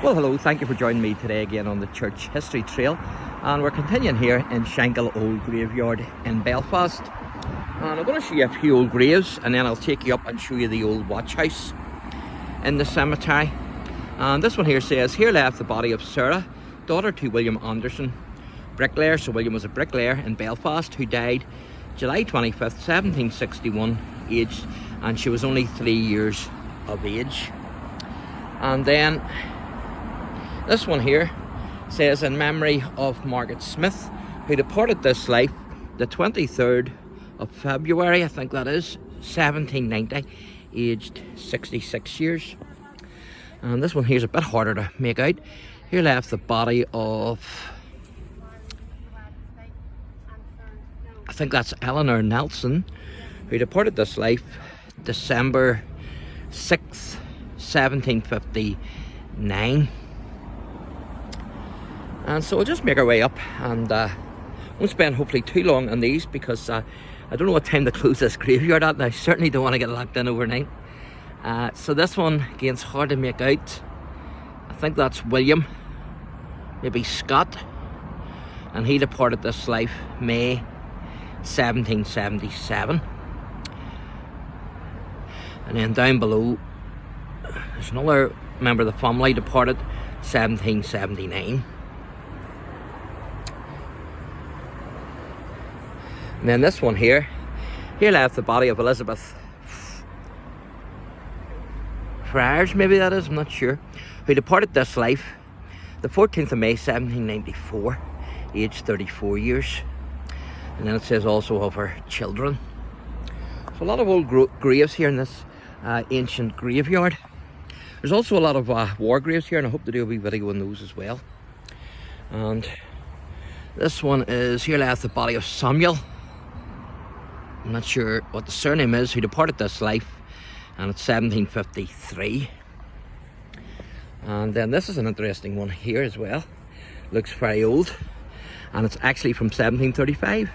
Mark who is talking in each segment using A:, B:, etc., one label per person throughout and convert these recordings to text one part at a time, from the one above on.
A: Well, hello, thank you for joining me today again on the Church History Trail, and we're continuing here in Shankill Old Graveyard in Belfast. And I'm going to show you a few old graves, and then I'll take you up and show you the old watch house in the cemetery. And this one here says, here left the body of Sarah, daughter to William Anderson, bricklayer. So William was a bricklayer in Belfast who died July 25th, 1761, aged, and she was only 3 years of age. And then this one here says, in memory of Margaret Smith, who departed this life the 23rd of February, I think that is, 1790, aged 66 years. And this one here is a bit harder to make out. Here left the body of, I think that's Eleanor Nelson, who departed this life December 6th, 1759. And so we'll just make our way up, and won't spend hopefully too long on these, because I don't know what time to close this graveyard at, and I certainly don't want to get locked in overnight. So this one, again, it's hard to make out. I think that's William, maybe Scott, and he departed this life May 1777. And then down below, there's another member of the family departed 1779. And then this one here left the body of Elizabeth Friars, maybe that is, I'm not sure, who departed this life the 14th of May 1794, aged 34 years. And then it says also of her children. So a lot of old graves here in this ancient graveyard. There's also a lot of war graves here, and I hope to do a wee video on those as well. And this one is, here left the body of Samuel, I'm not sure what the surname is, who departed this life, and it's 1753. And then this is an interesting one here as well. Looks very old, and it's actually from 1735,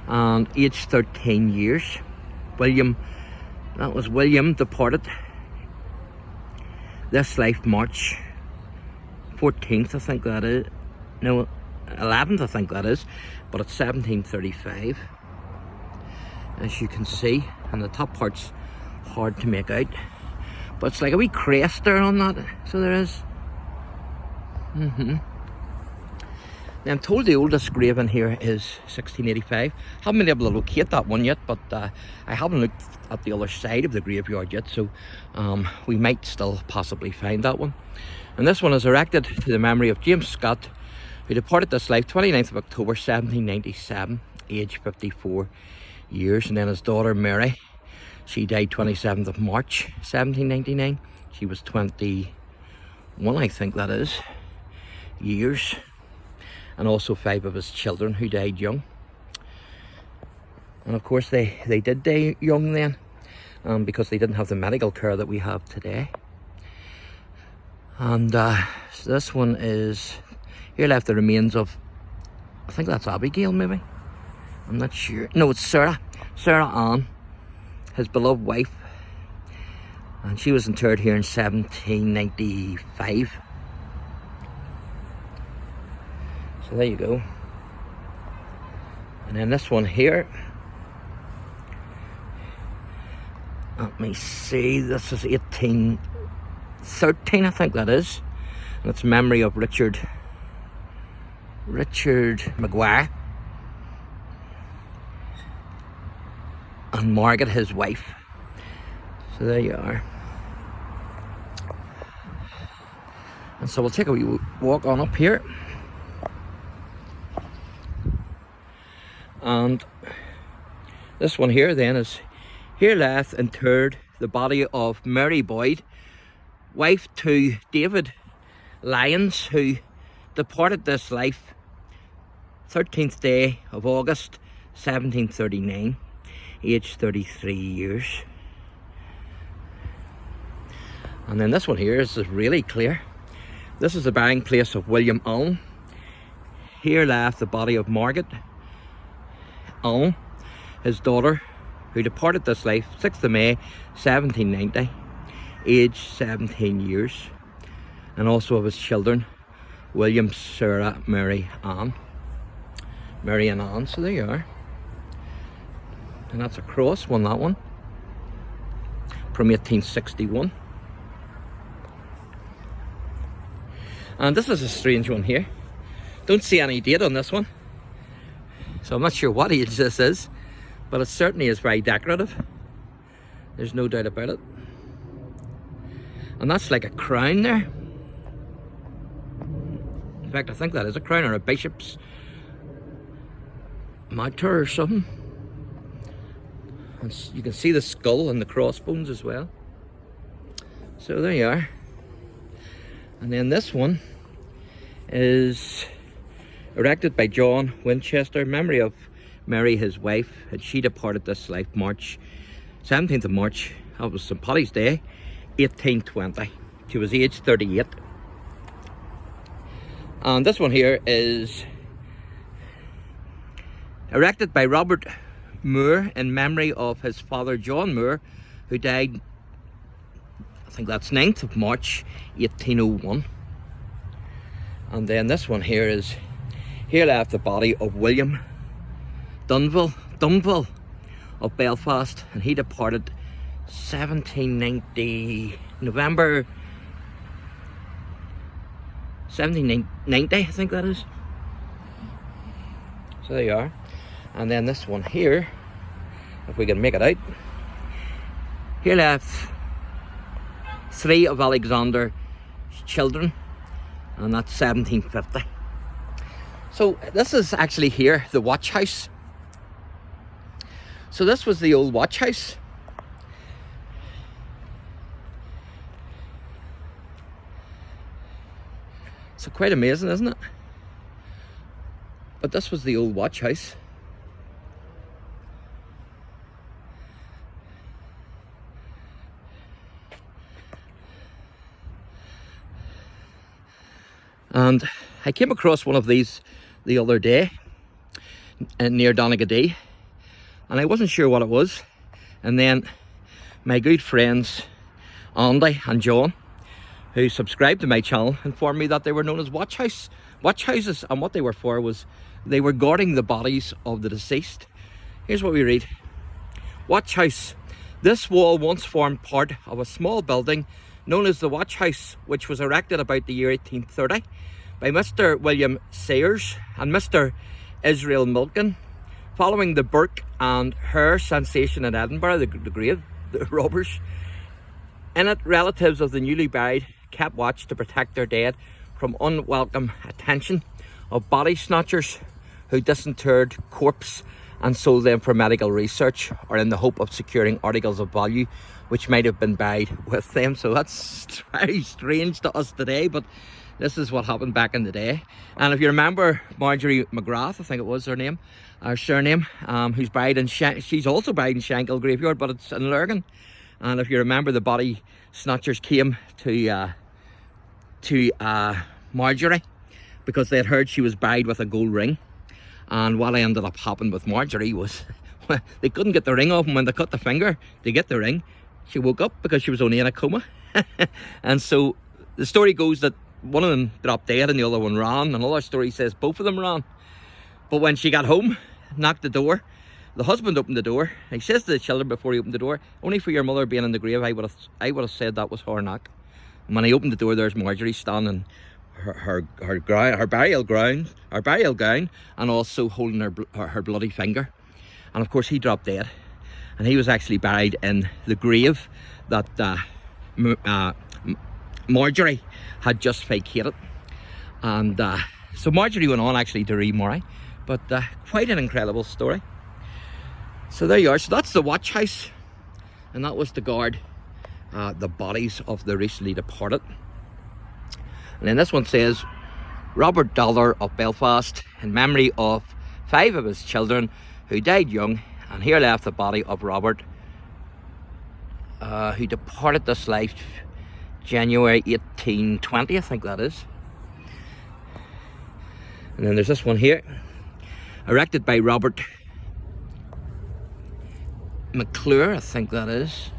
A: and aged 13 years. William, that was William, departed this life March 14th, I think that is, no, 11th I think that is, but it's 1735. As you can see, and the top part's hard to make out, but it's like a wee crest there on that, so there is. Now, I'm told the oldest grave in here is 1685. Haven't been able to locate that one yet, but I haven't looked at the other side of the graveyard yet, so we might still possibly find that one. And this one is erected to the memory of James Scott, who departed this life 29th of October 1797, age 54 years. And then his daughter Mary, she died 27th of March 1799. She was 21, I think that is, years. And also 5 of his children who died young. And of course they did die young then, because they didn't have the medical care that we have today. And so this one is, here left the remains of, I think that's Abigail maybe, I'm not sure, no, it's Sarah Ann, his beloved wife, and she was interred here in 1795. So there you go. And then this one here, let me see, this is 1813, I think that is, and it's memory of Richard Maguire and Margaret, his wife. So there you are. And so we'll take a wee walk on up here. And this one here then is, here left interred the body of Mary Boyd, wife to David Lyons, who departed this life 13th day of August 1739, aged 33 years. And then this one here is really clear. This is the burying place of William Allen. Here left the body of Margaret Allen, his daughter, who departed this life 6th of May 1790, aged 17 years. and also of his children, William, Sarah, Mary and Anne. So there you are. And that's a cross one, that one, from 1861. And this is a strange one here. Don't see any date on this one, so I'm not sure what age this is, but it certainly is very decorative. There's no doubt about it. And that's like a crown there. In fact, I think that is a crown, or a bishop's mitre or something. And you can see the skull and the crossbones as well. So there you are. And then this one is erected by John Winchester, memory of Mary, his wife, and she departed this life 17th of March, that was St. Paddy's Day, 1820. She was aged 38. And this one here is erected by Robert Moore in memory of his father John Moore, who died, I think that's 9th of March 1801. And then this one here is, here left the body of William Dunville of Belfast, and he departed 1790, November 1790, I think that is. So there you are. And then this one here, if we can make it out, here left 3 of Alexander's children, and that's 1750. So this is actually here the watch house. So this was the old watch house. So quite amazing, isn't it? But this was the old watch house. And I came across one of these the other day near Donegadee, and I wasn't sure what it was. And then my good friends Andy and John, who subscribed to my channel, informed me that they were known as watch houses, and what they were for was they were guarding the bodies of the deceased. Here's what we read. Watch house. This wall once formed part of a small building known as the Watch House, which was erected about the year 1830 by Mr. William Sayers and Mr. Israel Milken, following the Burke and Hare sensation in Edinburgh, the grave, the robbers. In it, relatives of the newly buried kept watch to protect their dead from unwelcome attention of body snatchers who disinterred corpse and sold them for medical research, or in the hope of securing articles of value which might have been buried with them. So that's very strange to us today, but this is what happened back in the day. And if you remember Marjorie McGrath, I think it was her name, her surname, who's buried in she's also buried in Shankill graveyard, but it's in Lurgan. And if you remember, the body snatchers came to Marjorie because they had heard she was buried with a gold ring. And what ended up happening with Marjorie was they couldn't get the ring off, and when they cut the finger to get the ring, she woke up because she was only in a coma. And so the story goes that one of them dropped dead and the other one ran. Another story says both of them ran. But when she got home, knocked the door, the husband opened the door. He says to the children before he opened the door, "Only for your mother being in the grave, I would have said that was her knock." And when he opened the door, there's Marjorie standing her burial gown, and also holding her bloody finger. And of course he dropped dead, and he was actually buried in the grave that Marjorie had just vacated. And so Marjorie went on actually to remarry, but quite an incredible story. So there you are. So that's the watch house, and that was to guard the bodies of the recently departed. And then this one says, Robert Dollar of Belfast, in memory of 5 of his children who died young, and here left the body of Robert, who departed this life January 1820, I think that is. And then there's this one here, erected by Robert McClure, I think that is.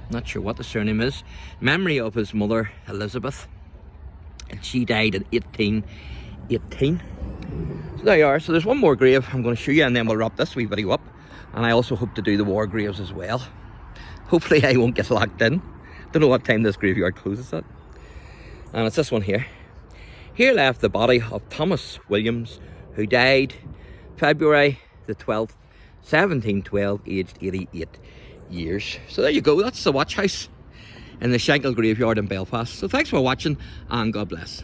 A: Not sure what the surname is. Memory of his mother, Elizabeth. and she died in 1818. So there you are. So there's one more grave I'm going to show you, and then we'll wrap this wee video up. And I also hope to do the war graves as well. Hopefully I won't get locked in. Don't know what time this graveyard closes at. And it's this one here. Here left the body of Thomas Williams, who died February the 12th, 1712, aged 88 years. So there you go, that's the watch house in the Shankill graveyard in Belfast. So thanks for watching, and God bless.